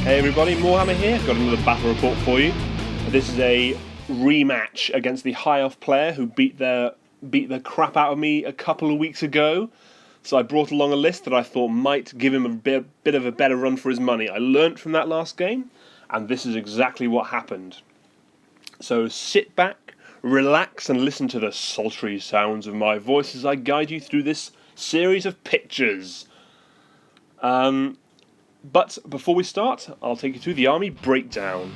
Hey everybody, Moarhammer here. Got another battle report for you. This is a rematch against the High Elf player who beat the crap out of me a couple of weeks ago. So I brought along a list that I thought might give him a bit of a better run for his money. I learnt from that last game, and this is exactly what happened. So sit back, relax, and listen to the sultry sounds of my voice as I guide you through this series of pictures. But before we start, I'll take you through the army breakdown.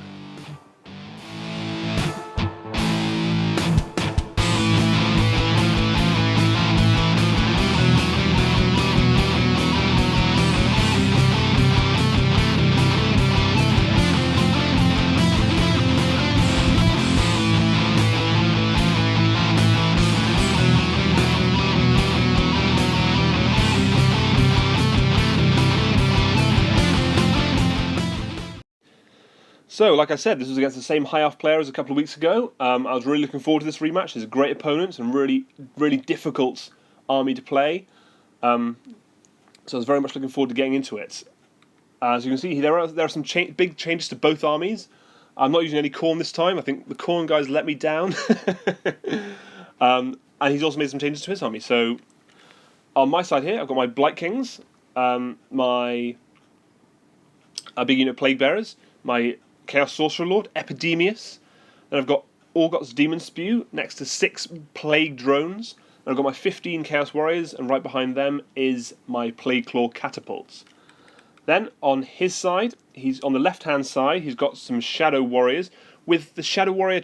So, like I said, this was against the same High Elf player as a couple of weeks ago. I was really looking forward to this rematch. He's a great opponent and really, really difficult army to play. So I was very much looking forward to getting into it. As you can see, there are some big changes to both armies. I'm not using any Khorne this time. I think the Khorne guys let me down. And he's also made some changes to his army. So on my side here, I've got my Blight Kings, my big unit of Plague Bearers, my Chaos Sorcerer Lord, Epidemius. Then I've got Orgot's Demon Spew next to 6 Plague Drones. And I've got my 15 Chaos Warriors, and right behind them is my Plague Claw Catapults. Then on his side, he's on the left-hand side, he's got some Shadow Warriors with the Shadow Warrior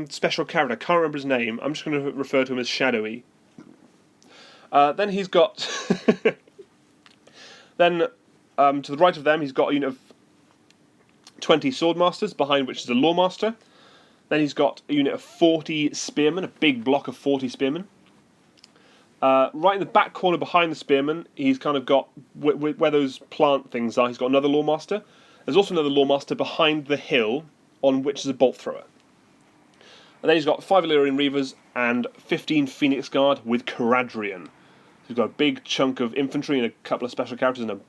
special character. I can't remember his name. I'm just going to refer to him as Shadowy. Then he's got... Then to the right of them, he's got a unit of 20 Swordmasters, behind which is a Lawmaster. Then he's got a unit of 40 Spearmen, a big block of 40 Spearmen. Right in the back corner behind the Spearmen, he's kind of got, where those plant things are, he's got another Lawmaster. There's also another Lawmaster behind the hill, on which is a Bolt Thrower. And then he's got 5 Illyrian Reavers and 15 Phoenix Guard with Caradhrian. So he's got a big chunk of infantry and a couple of special characters and a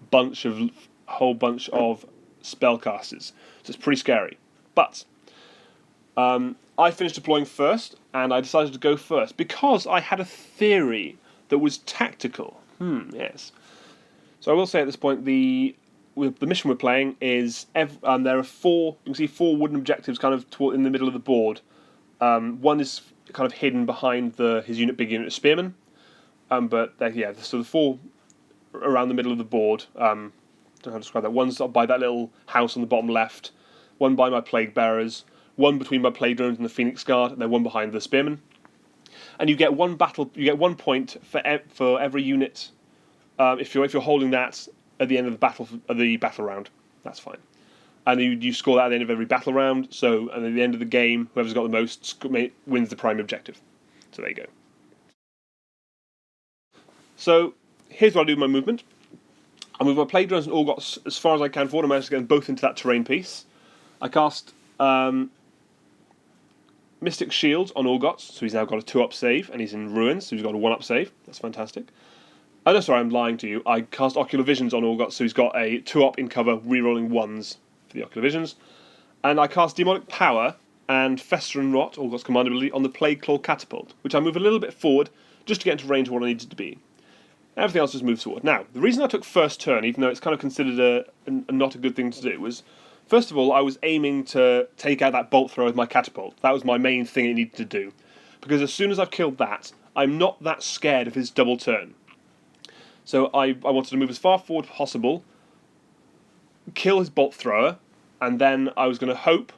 whole bunch of spellcasters. So it's pretty scary. But I finished deploying first, and I decided to go first because I had a theory that was tactical. Yes. So I will say at this point, the mission we're playing is there are 4. You can see 4 wooden objectives kind of in the middle of the board. One is kind of hidden behind his big unit of spearmen. So the 4 around the middle of the board. I don't know how to describe that. One's by that little house on the bottom left. One by my Plague Bearers. One between my Plague Drones and the Phoenix Guard, and then one behind the Spearmen. And you get 1 point for every unit if you're holding that at the end of the battle round. That's fine. And you score that at the end of every battle round. And at the end of the game, whoever's got the most wins the primary objective. So there you go. So here's what I do with my movement. I move my Plague Drones and Orgots as far as I can forward. I manage to get them both into that terrain piece. I cast Mystic Shields on Orgots, so he's now got a 2-up save, and he's in Ruins, so he's got a 1-up save. That's fantastic. Oh no, sorry, I'm lying to you. I cast Ocular Visions on Orgots, so he's got a 2-up in cover, rerolling 1s for the Ocular Visions. And I cast Demonic Power and Fester and Rot, Orgots command ability, on the Plague Claw Catapult, which I move a little bit forward just to get into range of what I needed to be. Everything else just moves forward. Now, the reason I took first turn, even though it's kind of considered a not a good thing to do, was, first of all, I was aiming to take out that Bolt Thrower with my Catapult. That was my main thing it needed to do. Because as soon as I've killed that, I'm not that scared of his double turn. So I wanted to move as far forward as possible, kill his Bolt Thrower, and then I was going to hope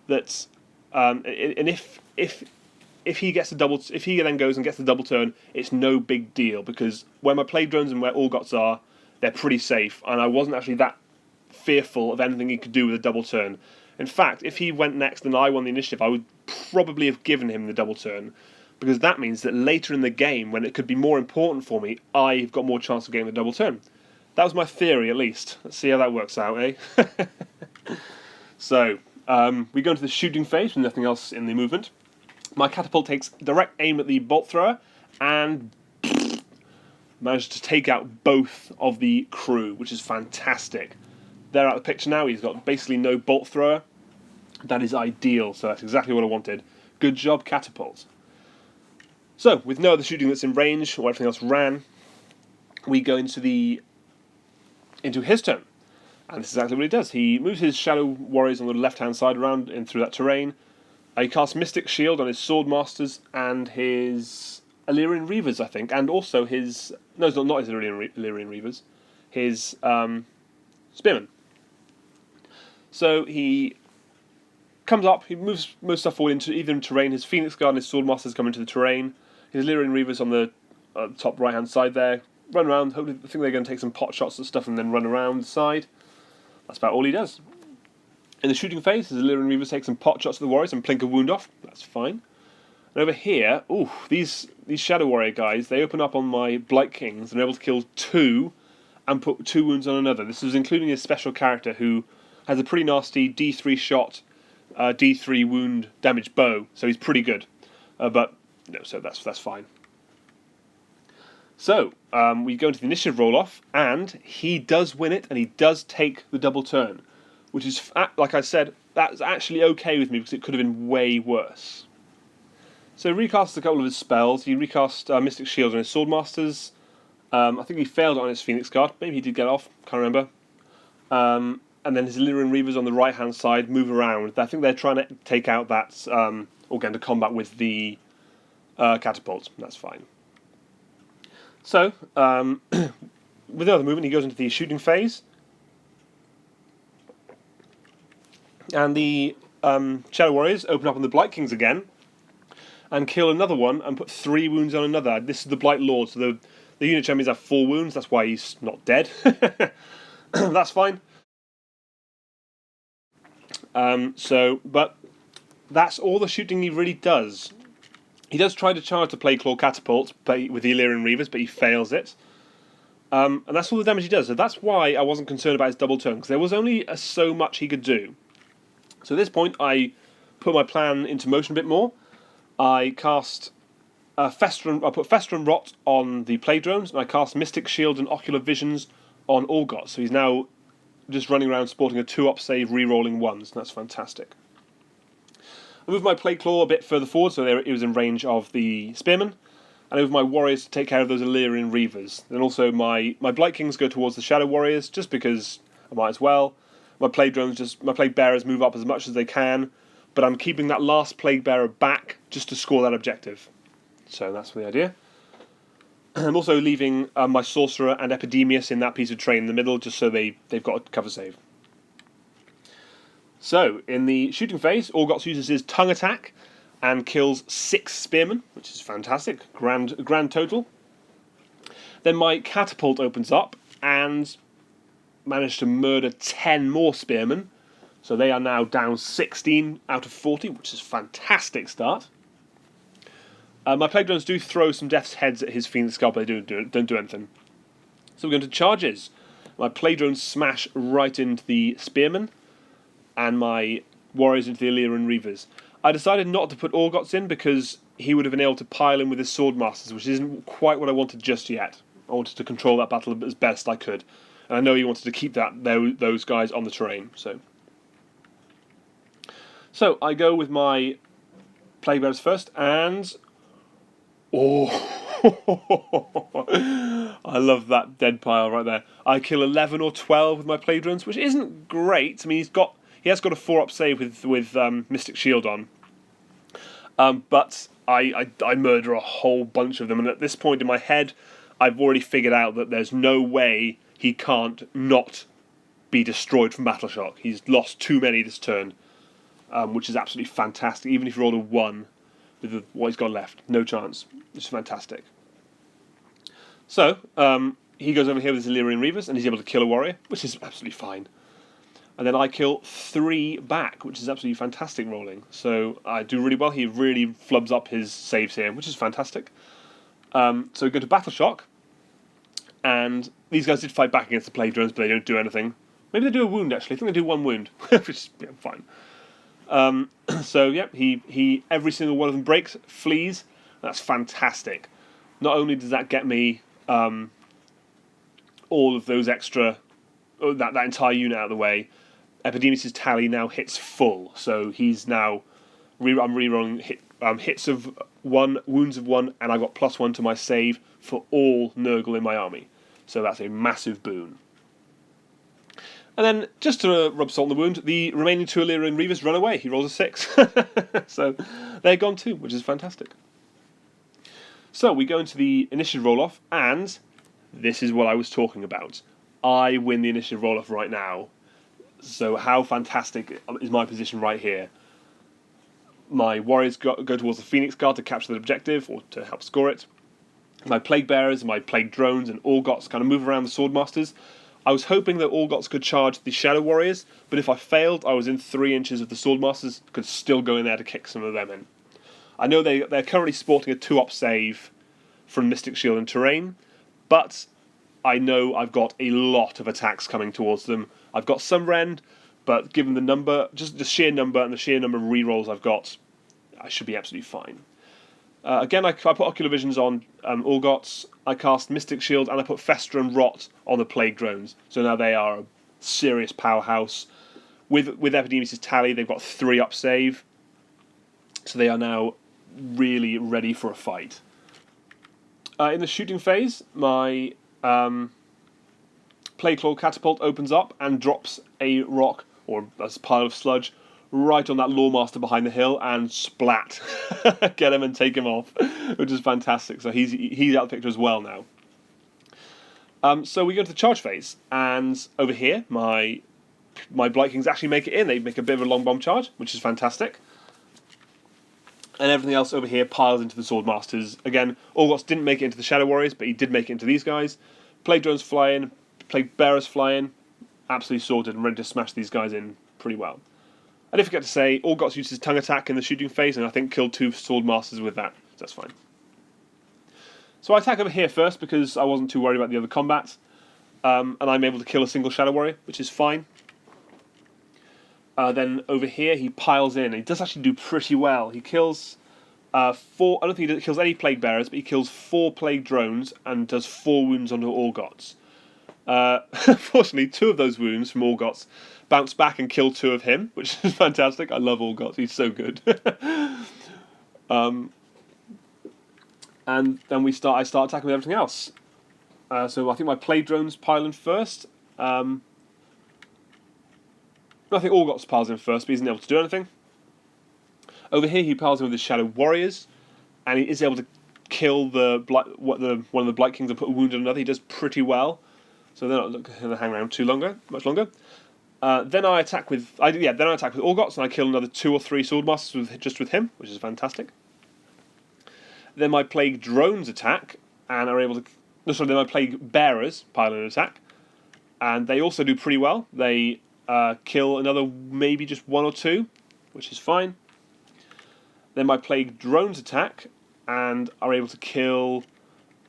that, and if he then goes and gets the double turn, it's no big deal, because where my Plague Drones and where Orgots are, they're pretty safe, and I wasn't actually that fearful of anything he could do with a double turn. In fact, if he went next and I won the initiative, I would probably have given him the double turn, because that means that later in the game, when it could be more important for me, I've got more chance of getting the double turn. That was my theory, at least. Let's see how that works out, eh? So, we go into the shooting phase with nothing else in the movement. My catapult takes direct aim at the Bolt Thrower and managed to take out both of the crew, which is fantastic. they're out of the picture now. He's got basically no bolt thrower. That is ideal, so that's exactly what I wanted. Good job, catapult. So, with no other shooting that's in range, or everything else ran, we go into his turn. And this is exactly what he does. He moves his Shadow Warriors on the left-hand side around and through that terrain. He casts Mystic Shield on his Swordmasters and his Illyrian Reavers, I think, and also his... No, it's not his Illyrian Reavers. His Spearmen. So he comes up, he moves most stuff forward into either terrain. His Phoenix Guard and his Swordmasters come into the terrain. His Illyrian Reavers on the top right-hand side there. Run around, hopefully I think they're going to take some pot shots and stuff and then run around the side. That's about all he does. In the shooting phase, his Illyrian Reavers take some pot shots at the Warriors and plink a wound off. That's fine. And over here, these Shadow Warrior guys, they open up on my Blight Kings and are able to kill 2 and put 2 wounds on another. This is including his special character who has a pretty nasty D3 shot, D3 wound damage bow, so he's pretty good. So that's fine. So, we go into the initiative roll-off, and he does win it, and he does take the double turn. Which is, like I said, that's actually okay with me, because it could have been way worse. So he recasts a couple of his spells. He recast Mystic Shield on his Swordmasters. I think he failed on his Phoenix Guard. Maybe he did get off, can't remember. And then his Illyrian Reavers on the right-hand side move around. I think they're trying to take out that, or get into combat with the catapults. That's fine. So, with the other movement, he goes into the shooting phase. And the Shadow Warriors open up on the Blight Kings again and kill another one and put 3 wounds on another. This is the Blight Lord, so the unit champions have 4 wounds. That's why he's not dead. That's fine. But that's all the shooting he really does. He does try to charge the Plague Claw Catapult with the Illyrian Reavers, but he fails it. And that's all the damage he does. So that's why I wasn't concerned about his double turn, because there was only so much he could do. So at this point, I put my plan into motion a bit more. I cast Fester and Rot on the Plague Drones, and I cast Mystic Shield and Ocular Visions on Orgot. So he's now just running around sporting a 2-up save, re-rolling 1s, and that's fantastic. I moved my Plague Claw a bit further forward, so it was in range of the Spearmen. And I moved my Warriors to take care of those Illyrian Reavers. Then also my Blight Kings go towards the Shadow Warriors, just because I might as well. My Plague Bearers move up as much as they can, but I'm keeping that last Plague Bearer back just to score that objective. So that's the idea. I'm also leaving my Sorcerer and Epidemius in that piece of terrain in the middle, just so they've got a cover save. So, in the shooting phase, Orgots uses his Tongue Attack and kills 6 Spearmen, which is fantastic. Grand total. Then my Catapult opens up and managed to murder 10 more Spearmen. So they are now down 16 out of 40, which is a fantastic start. My Plague Drones do throw some Death's Heads at his Phoenix Guard, but they don't do anything. So we're going to charges. My Plague Drones smash right into the Spearmen, and my Warriors into the Illyrian Reavers. I decided not to put Orgots in because he would have been able to pile in with his Swordmasters, which isn't quite what I wanted just yet. I wanted to control that battle as best I could. And I know he wanted to keep those guys on the terrain. So I go with my Plague Bearers first, and... Oh! I love that dead pile right there. I kill 11 or 12 with my Plague Drones, which isn't great. I mean, he has got a 4-up save with Mystic Shield on. But I murder a whole bunch of them, and at this point in my head, I've already figured out that there's no way he can't not be destroyed from Battle Shock. He's lost too many this turn, which is absolutely fantastic. Even if you roll a 1 with what he's got left, no chance. It's fantastic. So, he goes over here with his Illyrian Reavers, and he's able to kill a warrior, which is absolutely fine. And then I kill 3 back, which is absolutely fantastic rolling. So I do really well. He really flubs up his saves here, which is fantastic. So we go to Battle Shock, and these guys did fight back against the Plague Drones, but they don't do anything. Maybe they do a wound, actually. I think they do 1 wound, which is fine. So, he every single one of them breaks, flees. That's fantastic. Not only does that get me all of those extra that entire unit out of the way. Epidemus' tally now hits full, so he's now I'm rerolling hits of 1, wounds of 1, and I've got +1 to my save for all Nurgle in my army. So that's a massive boon. And then, just to rub salt in the wound, the remaining 2 Illyrian Reavers run away. He rolls a 6. So they're gone too, which is fantastic. So we go into the initiative roll-off, and this is what I was talking about. I win the initiative roll-off right now. So how fantastic is my position right here? My warriors go towards the Phoenix Guard to capture the objective, or to help score it. My Plague Bearers, my Plague Drones, and Orgots kind of move around the Swordmasters. I was hoping that Orgots could charge the Shadow Warriors, but if I failed, I was in 3 inches of the Swordmasters, could still go in there to kick some of them in. I know they're currently sporting a 2-op save from Mystic Shield and Terrain, but I know I've got a lot of attacks coming towards them. I've got some rend, but given the number, just the sheer number and the sheer number of rerolls I've got, I should be absolutely fine. Again, I put Ocular Visions on Orgots, I cast Mystic Shield, and I put Fester and Rot on the Plague Drones. So now they are a serious powerhouse. With Epidemus' tally, they've got 3-up save. So they are now really ready for a fight. In the shooting phase, my Plague Claw Catapult opens up and drops a rock, or a pile of sludge, right on that Lawmaster behind the hill, and splat. Get him and take him off, which is fantastic. So he's out the picture as well now. So we go to the charge phase, and over here, my Blight Kings actually make it in. They make a bit of a long bomb charge, which is fantastic. And everything else over here piles into the Swordmasters. Again, Orgots didn't make it into the Shadow Warriors, but he did make it into these guys. Plague Drones fly in, Plague Bearers fly in, absolutely sorted and ready to smash these guys in pretty well. I did forget to say, Orgots uses tongue attack in the shooting phase, and I think killed 2 Swordmasters with that, so that's fine. So I attack over here first because I wasn't too worried about the other combat, and I'm able to kill a single Shadow Warrior, which is fine. Then over here he piles in, and he does actually do pretty well. He kills 4, I don't think he kills any Plague Bearers, but he kills 4 Plague Drones and does 4 wounds onto Orgots. Unfortunately, 2 of those wounds from Orgots bounce back and kill 2 of him, which is fantastic. I love Orgots, he's so good. And then I start attacking with everything else. So I think my Plague Drones pile in first. I think Orgots piles in first, but he isn't able to do anything. Over here he piles in with his Shadow Warriors, and he is able to kill one of the Blight Kings and put a wound on another. He does pretty well. So they're not going to hang around much longer. Then I attack with Orgots, and I kill another 2 or 3 Swordmasters just with him, which is fantastic. Then my Plague Drones attack, and are able to. Then my Plague Bearers pile in an attack, and they also do pretty well. They kill another maybe just 1 or 2, which is fine. Then my Plague Drones attack, and are able to kill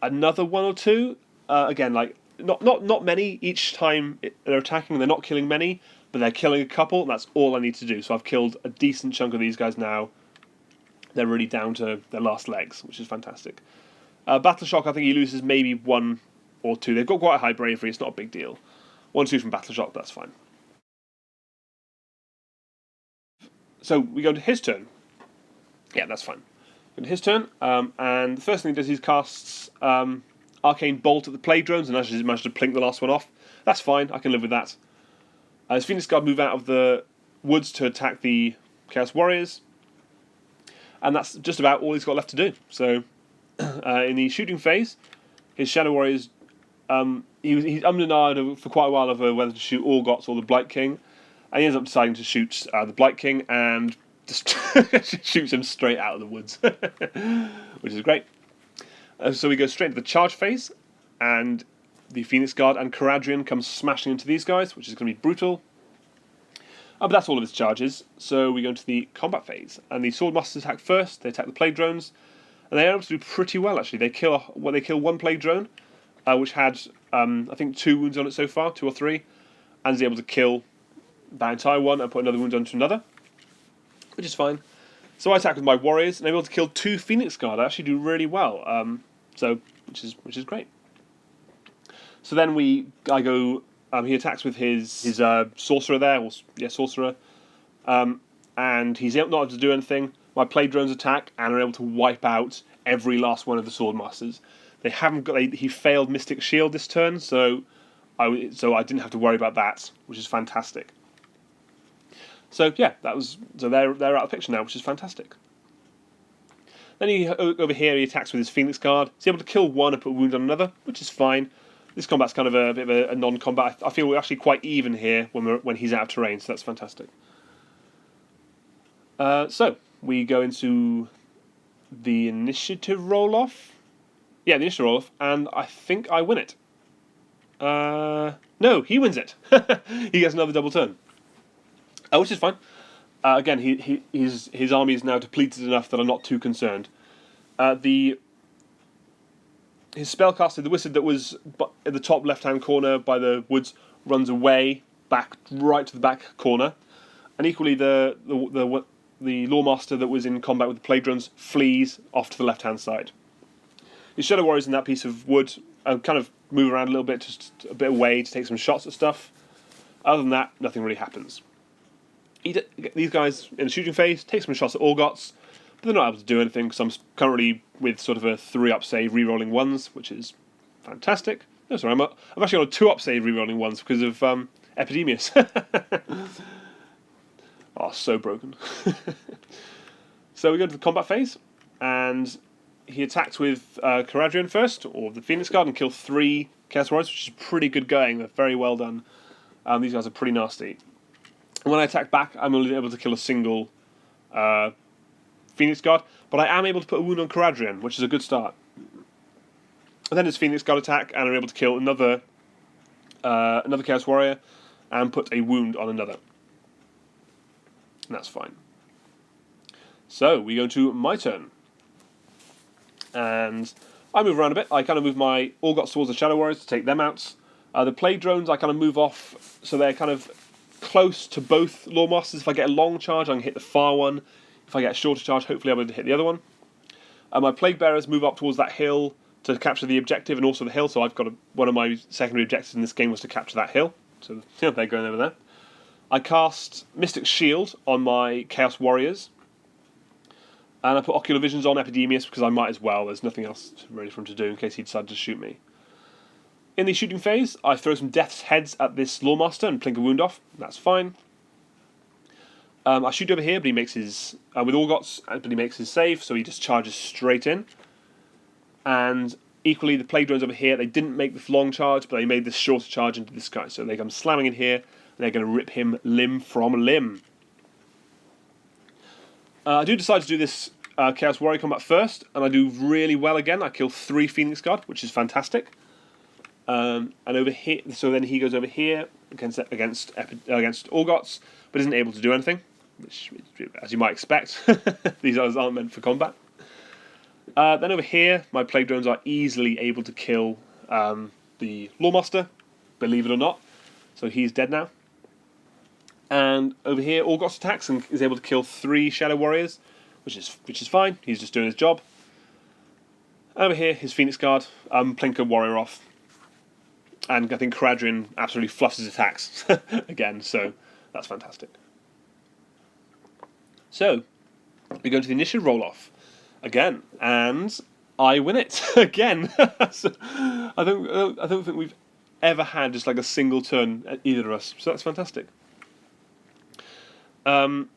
another 1 or 2. Again, like. Not many each time they're attacking. They're not killing many, but they're killing a couple, and that's all I need to do. So I've killed a decent chunk of these guys now. They're really down to their last legs, which is fantastic. Battle Shock, I think he loses maybe 1 or 2. They've got quite a high bravery, it's not a big deal. 1 or 2 from Battle Shock, that's fine. So we go to his turn. Yeah, that's fine. Go to his turn, and the first thing he does is casts Arcane Bolt at the Plague Drones, and actually managed to plink the last one off. That's fine, I can live with that. His Phoenix Guard move out of the woods to attack the Chaos Warriors, and that's just about all he's got left to do. So, in the shooting phase, his Shadow Warriors, he's ummed and ahed for quite a while over whether to shoot Orgots or the Blight King, and he ends up deciding to shoot the Blight King, and just shoots him straight out of the woods, which is great. So we go straight to the charge phase, and the Phoenix Guard and Caradrian come smashing into these guys, which is going to be brutal. But that's all of his charges, so we go into the combat phase. And the Swordmasters attack first, they attack the Plague Drones, and they're able to do pretty well actually. They kill 1 Plague Drone, which had, I think, 2 wounds on it so far, 2 or 3, and is able to kill that entire one and put another wound onto another, which is fine. So I attack with my warriors, and I'm able to kill 2 Phoenix Guard. I actually do really well, which is great. So then I go He attacks with his sorcerer there, or sorcerer, and he's not able to do anything. My plague drones attack and are able to wipe out every last one of the swordmasters. They haven't got. He failed Mystic Shield this turn, so I didn't have to worry about that, which is fantastic. So yeah, they're out of the picture now, which is fantastic. Then over here he attacks with his Phoenix Guard. He's able to kill one and put a wound on another, which is fine. This combat's kind of a bit of a non-combat. I feel we're actually quite even here when he's out of terrain, so that's fantastic. So we go into the initiative roll-off. Yeah, the initiative roll-off, and I think I win it. No, he wins it. He gets another double turn, which is fine. Again, his army is now depleted enough that I'm not too concerned. His spellcaster, the wizard that was at the top left-hand corner by the woods, runs away back right to the back corner, and equally the Lawmaster that was in combat with the plague drones flees off to the left-hand side. His Shadow Warriors in that piece of wood kind of move around a little bit, just a bit away to take some shots at stuff. Other than that, nothing really happens. These guys in the shooting phase take some shots at Orgots, but they're not able to do anything because I'm currently with sort of a 3-up save re-rolling 1s, which is fantastic. No, sorry, I'm actually on a 2-up save re-rolling 1s because of Epidemius. Oh, so broken. So we go to the combat phase, and he attacks with Caradrian first, or the Phoenix Guard, and kill 3 Chaos Warriors, which is pretty good going. They're very well done. These guys are pretty nasty. And when I attack back, I'm only able to kill a single Phoenix Guard, but I am able to put a wound on Caradrian, which is a good start. And then his Phoenix Guard attack, and I'm able to kill another Chaos Warrior, and put a wound on another. And that's fine. So we go to my turn. And I move around a bit. I kind of move my Orgots towards the Shadow Warriors to take them out. The Plague Drones I kind of move off, so they're kind of close to both Lawmasters. If I get a long charge, I can hit the far one. If I get a shorter charge, hopefully I'll be able to hit the other one. My Plague Bearers move up towards that hill to capture the objective and also the hill, so I've got one of my secondary objectives in this game was to capture that hill. So they're going over there. I cast Mystic Shield on my Chaos Warriors. And I put Ocular Visions on Epidemius because I might as well. There's nothing else really for him to do in case he decides to shoot me. In the shooting phase, I throw some Death's Heads at this Lawmaster and plink a wound off. That's fine. I shoot over here, but he makes his with Orgots, but he makes his save, so he just charges straight in. And equally, the Plague Drones over here, they didn't make the long charge, but they made this shorter charge into this guy. So they come slamming in here, and they're going to rip him limb from limb. I do decide to do this Chaos Warrior combat first, and I do really well again. I kill 3 Phoenix Guard, which is fantastic. And over here, so then he goes over here against Orgots, but isn't able to do anything, which, as you might expect, these others aren't meant for combat. Then over here, my Plague Drones are easily able to kill the Lawmaster, believe it or not. So he's dead now. And over here, Orgots attacks and is able to kill 3 Shadow Warriors, which is fine. He's just doing his job. Over here, his Phoenix Guard, plink a warrior off. And I think Caradrian absolutely fluffs his attacks again, so that's fantastic. So, we go to the initiative roll-off again, and I win it again. So, I don't think we've ever had just like a single turn at either of us, so that's fantastic. So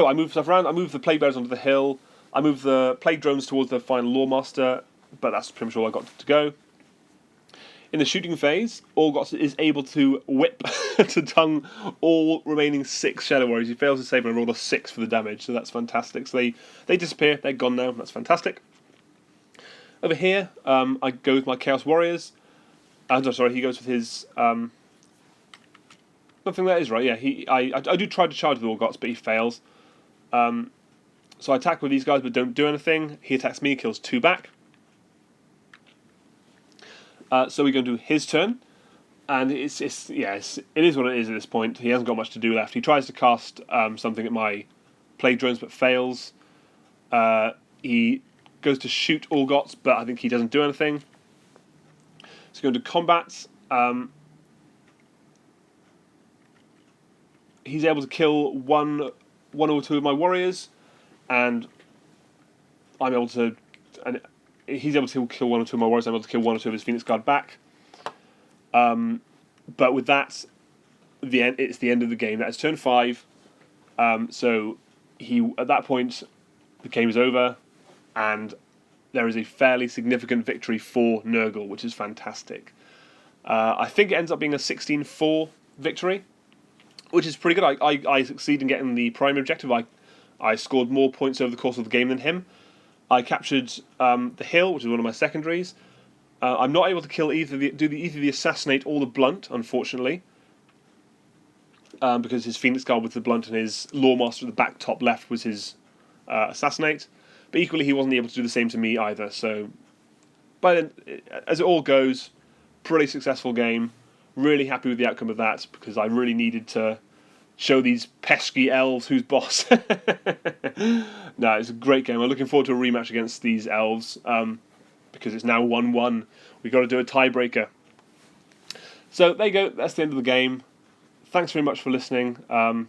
I move stuff around. I move the Plague Bearers onto the hill. I move the Plague Drones towards the final Lawmaster, but that's pretty much all I got to go. In the shooting phase, Orgots is able to whip to tongue all remaining 6 Shadow Warriors. He fails to save and I rolled a 6 for the damage, so that's fantastic. So they disappear, they're gone now, that's fantastic. Over here, I go with my Chaos Warriors. He goes with his... I think that is right, yeah. I do try to charge with Orgots, but he fails. So I attack with these guys, but don't do anything. He attacks me, kills 2 back. So we're going to do his turn, and it is what it is at this point. He hasn't got much to do left. He tries to cast something at my Plague Drones, but fails. He goes to shoot Orgots, but I think he doesn't do anything. So going to combat. He's able to kill one or two of my warriors, and I'm able to. And he's able to kill one or two of my warriors. I'm able to kill one or two of his Phoenix Guard back. But with that, it's the end of the game. That is turn 5. So he at that point, the game is over, and there is a fairly significant victory for Nurgle, which is fantastic. I think it ends up being a 16-4 victory, which is pretty good. I succeed in getting the primary objective. I scored more points over the course of the game than him. I captured the hill, which is one of my secondaries. I'm not able to kill either the assassinate or the blunt, unfortunately, because his Phoenix Guard with the blunt and his Lawmaster at the back top left was his assassinate. But equally, he wasn't able to do the same to me either. So, but as it all goes, pretty successful game. Really happy with the outcome of that, because I really needed to show these pesky elves who's boss. No, it's a great game. I'm looking forward to a rematch against these elves, because it's now 1-1. We've got to do a tiebreaker. So there you go. That's the end of the game. Thanks very much for listening. I'll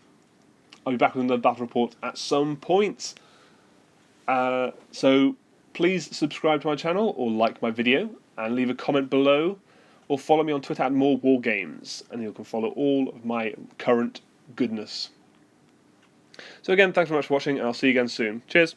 be back with another battle report at some point. So please subscribe to my channel, or like my video, and leave a comment below, or follow me on Twitter at @morewargames, and you can follow all of my current goodness. So again, thanks very much for watching, and I'll see you again soon. Cheers!